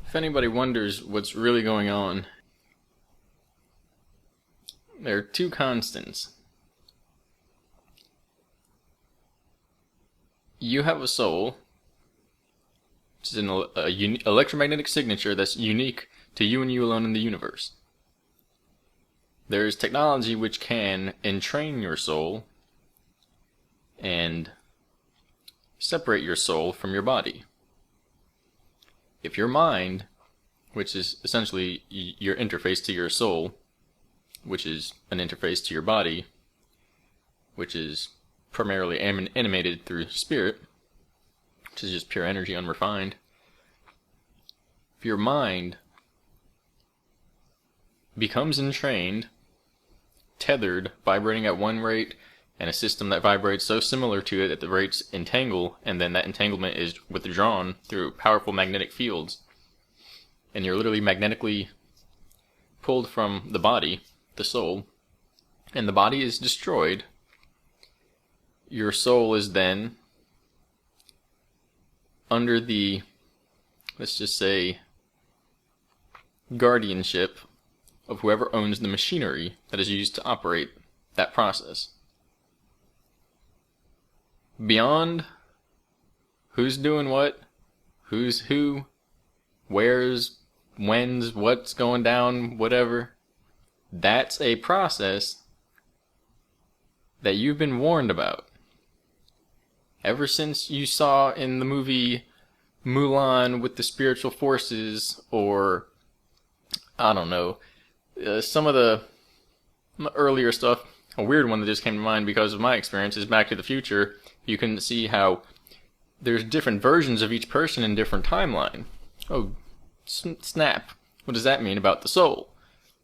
If anybody wonders what's really going on, there are two constants. You have a soul, which is an electromagnetic signature that's unique to you and you alone in the universe. There is technology which can entrain your soul and separate your soul from your body. If your mind, which is essentially your interface to your soul, which is an interface to your body, which is primarily animated through spirit, which is just pure energy unrefined. If your mind becomes entrained, tethered, vibrating at one rate, and a system that vibrates so similar to it that the rates entangle, and then that entanglement is withdrawn through powerful magnetic fields, and you're literally magnetically pulled from the body, the soul, and the body is destroyed, your soul is then under the, let's just say, guardianship of whoever owns the machinery that is used to operate that process. Beyond who's doing what, who's who, where's, when's, what's going down, whatever, that's a process that you've been warned about. Ever since you saw in the movie Mulan with the spiritual forces, or, I don't know, some of the earlier stuff, a weird one that just came to mind because of my experience is Back to the Future. You can see how there's different versions of each person in different timeline. Oh, snap. What does that mean about the soul?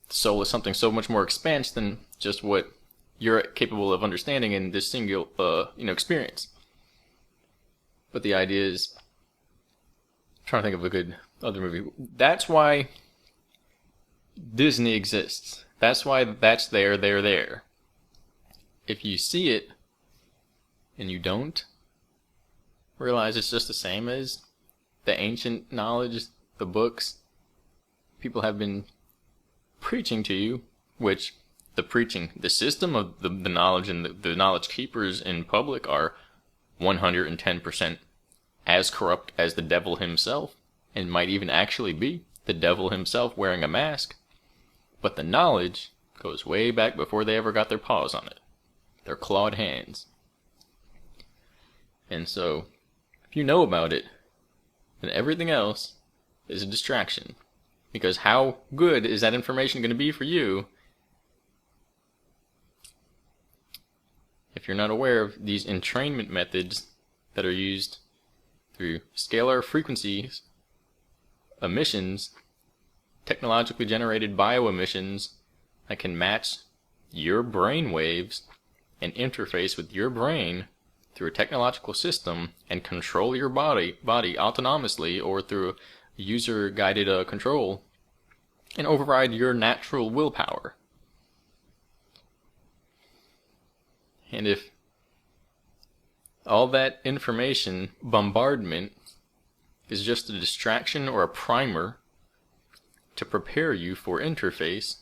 The soul is something so much more expansive than just what you're capable of understanding in this single, experience. But the idea is, I'm trying to think of a good other movie. That's why Disney exists. That's why that's there. If you see it, and you don't realize it's just the same as the ancient knowledge, the books people have been preaching to you, which the system of the knowledge and the knowledge keepers in public are 110% as corrupt as the devil himself, and might even actually be the devil himself wearing a mask. But the knowledge goes way back before they ever got their paws on it, their clawed hands. And so, if you know about it, then everything else is a distraction. Because how good is that information going to be for you if you're not aware of these entrainment methods that are used through scalar frequencies, emissions, technologically generated bioemissions that can match your brain waves and interface with your brain through a technological system and control your body autonomously or through user-guided control and override your natural willpower. And if all that information bombardment is just a distraction or a primer to prepare you for interface,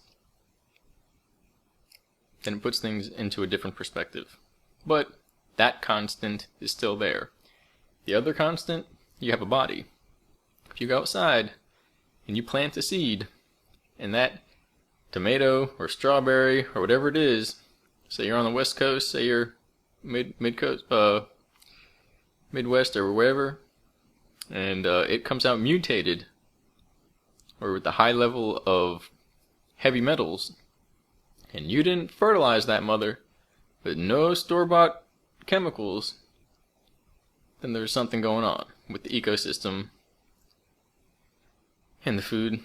then it puts things into a different perspective. But that constant is still there. The other constant, you have a body. If you go outside and you plant a seed, and that tomato or strawberry or whatever it is, say you're on the West Coast, say you're Midwest or wherever, and it comes out mutated or with a high level of heavy metals, and you didn't fertilize that mother with no store-bought chemicals, then there's something going on with the ecosystem and the food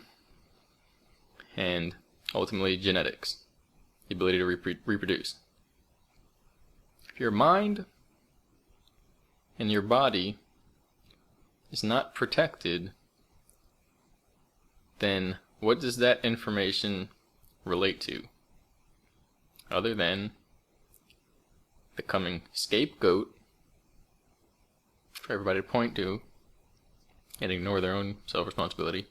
and ultimately genetics, the ability to reproduce. If your mind and your body is not protected, then what does that information relate to? Other than becoming scapegoat for everybody to point to and ignore their own self-responsibility,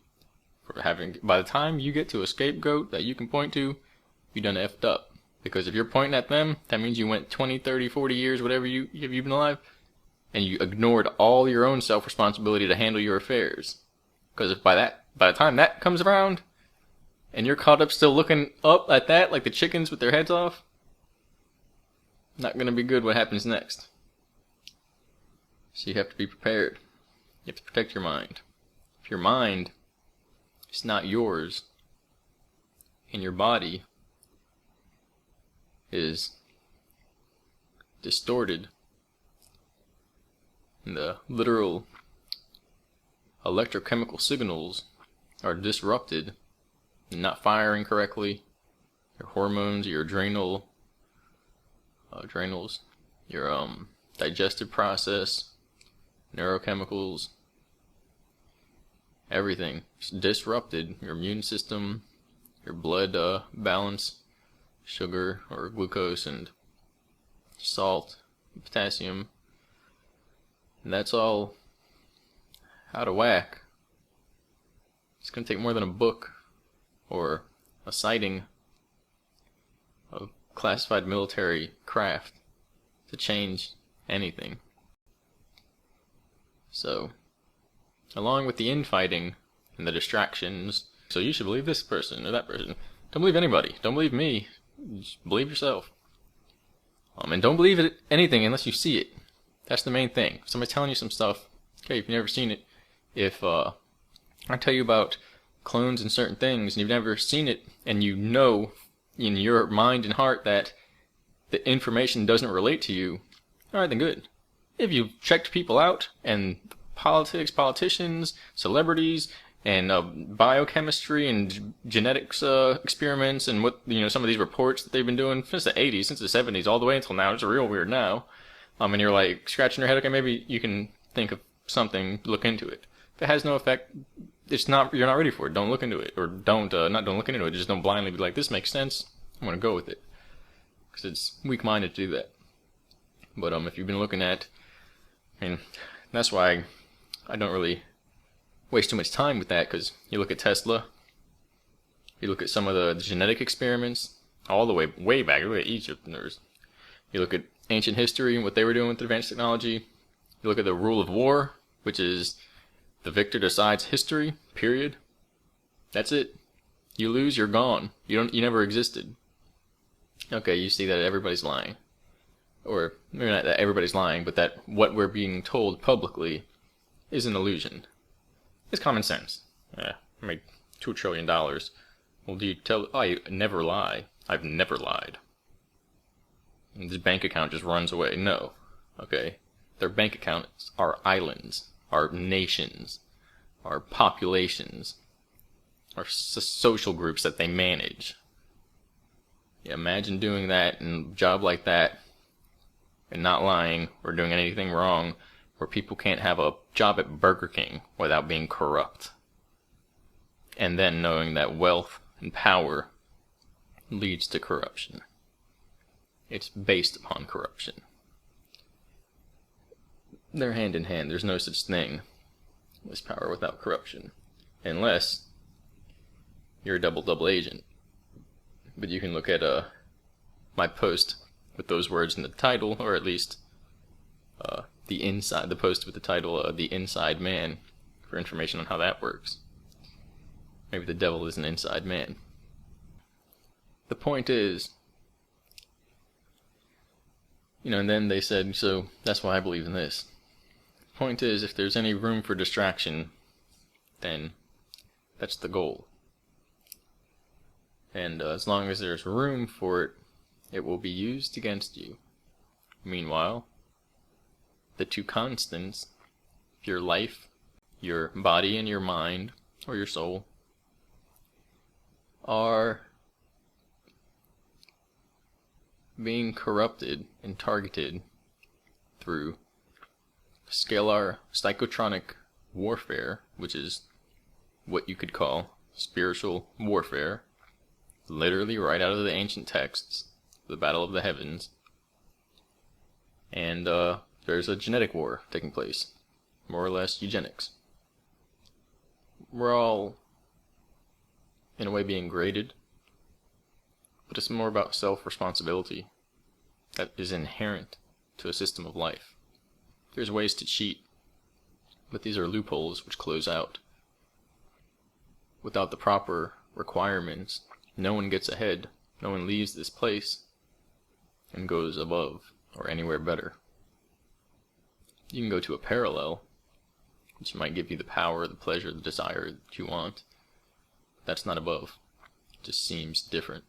for having. By the time you get to a scapegoat that you can point to, you done effed up. Because if you're pointing at them, that means you went 20, 30, 40 years, whatever you've been alive, and you ignored all your own self-responsibility to handle your affairs. Because if by the time that comes around, and you're caught up still looking up at that like the chickens with their heads off, not gonna be good what happens next. So you have to be prepared. You have to protect your mind. If your mind is not yours, and your body is distorted, and the literal electrochemical signals are disrupted and not firing correctly, your hormones, your adrenals, your digestive process, neurochemicals, everything is disrupted, your immune system, your blood balance, sugar or glucose and salt, potassium, and that's all out of whack. It's going to take more than a book or a sighting of classified military craft to change anything. So, along with the infighting and the distractions, so you should believe this person or that person. Don't believe anybody. Don't believe me. Just believe yourself. And don't believe anything unless you see it. That's the main thing. If somebody's telling you some stuff, okay, if you've never seen it, if I tell you about clones and certain things and you've never seen it, and you know in your mind and heart that the information doesn't relate to you, alright, then good. If you've checked people out, and politicians, celebrities, and biochemistry and genetics experiments, and what some of these reports that they've been doing since the 80s, since the 70s, all the way until now, it's real weird now. And you're like scratching your head, okay, maybe you can think of something, look into it. If it has no effect, you're not ready for it. Don't look into it, or don't look into it. Just don't blindly be like, this makes sense, I'm gonna go with it, because it's weak-minded to do that. But if you've been looking at, that's why I don't really waste too much time with that, because you look at Tesla, you look at some of the genetic experiments, all the way back, you look at Egypt, you look at ancient history and what they were doing with advanced technology, you look at the rule of war, which is the victor decides history, period. That's it. You lose, you're gone. You never existed. Okay, you see that everybody's lying. Or maybe not that everybody's lying, but that what we're being told publicly is an illusion. It's common sense. I made $2 trillion. Well, do you tell... I never lie. I've never lied. And this bank account just runs away. No. Okay. Their bank accounts are islands, are nations, are populations, are social groups that they manage. Yeah, imagine doing that in a job like that and not lying or doing anything wrong, where people can't have a job at Burger King without being corrupt. And then knowing that wealth and power leads to corruption. It's based upon corruption. They're hand in hand. There's no such thing as power without corruption. Unless you're a double agent. But you can look at my post with those words in the title, or at least the post with the title, The Inside Man, for information on how that works. Maybe the devil is an inside man. The point is, and then they said, so that's why I believe in this. The point is, if there's any room for distraction, then that's the goal. And as long as there's room for it, it will be used against you. Meanwhile, the two constants, your life, your body and your mind, or your soul, are being corrupted and targeted through scalar psychotronic warfare, which is what you could call spiritual warfare, literally right out of the ancient texts, the Battle of the Heavens. And there's a genetic war taking place, more or less eugenics. We're all in a way, being graded, but it's more about self-responsibility that is inherent to a system of life. There's ways to cheat, but these are loopholes which close out. Without the proper requirements, no one gets ahead, no one leaves this place and goes above or anywhere better. You can go to a parallel, which might give you the power, the pleasure, the desire that you want. That's not above. It just seems different.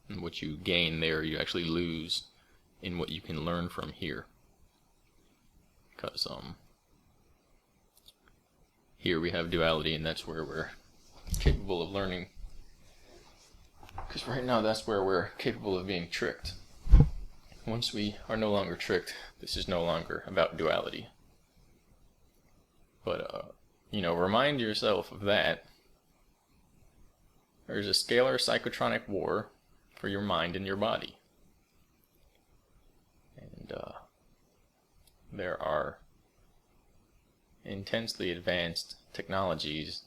And what you gain there, you actually lose in what you can learn from here. Because here we have duality, and that's where we're capable of learning. Because right now that's where we're capable of being tricked. Once we are no longer tricked, this is no longer about duality. But, remind yourself of that. There's a scalar psychotronic war for your mind and your body. And there are intensely advanced technologies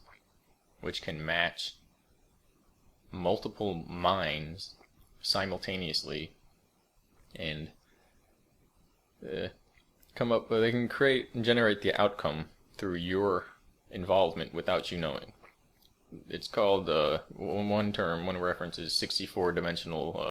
which can match multiple minds simultaneously and come up with, they can create and generate the outcome through your involvement without you knowing. It's called, one reference is 64-dimensional